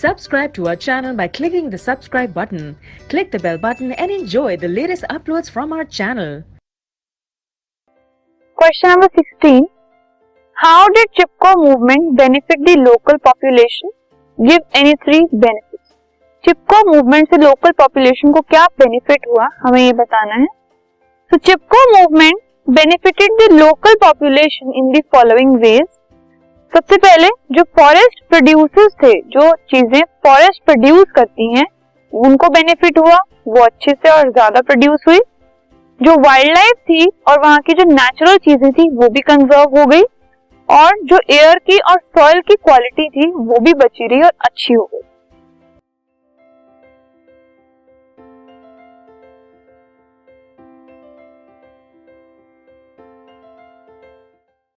Subscribe to our channel by clicking the subscribe button. Click the bell button and enjoy the latest uploads from our channel. Question number 16. How did Chipko movement benefit the local population? Give any three benefits. Chipko movement से local population को क्या benefit हुआ, हमें ये बताना है. So Chipko movement benefited the local population in the following ways. सबसे पहले जो फॉरेस्ट प्रोड्यूसर्स थे, जो चीजें फॉरेस्ट प्रोड्यूस करती हैं, उनको बेनिफिट हुआ, वो अच्छे से और ज्यादा प्रोड्यूस हुई. जो वाइल्ड लाइफ थी और वहाँ की जो नेचुरल चीजें थी वो भी कंजर्व हो गई, और जो एयर की और सॉइल की क्वालिटी थी वो भी बची रही और अच्छी हो गई.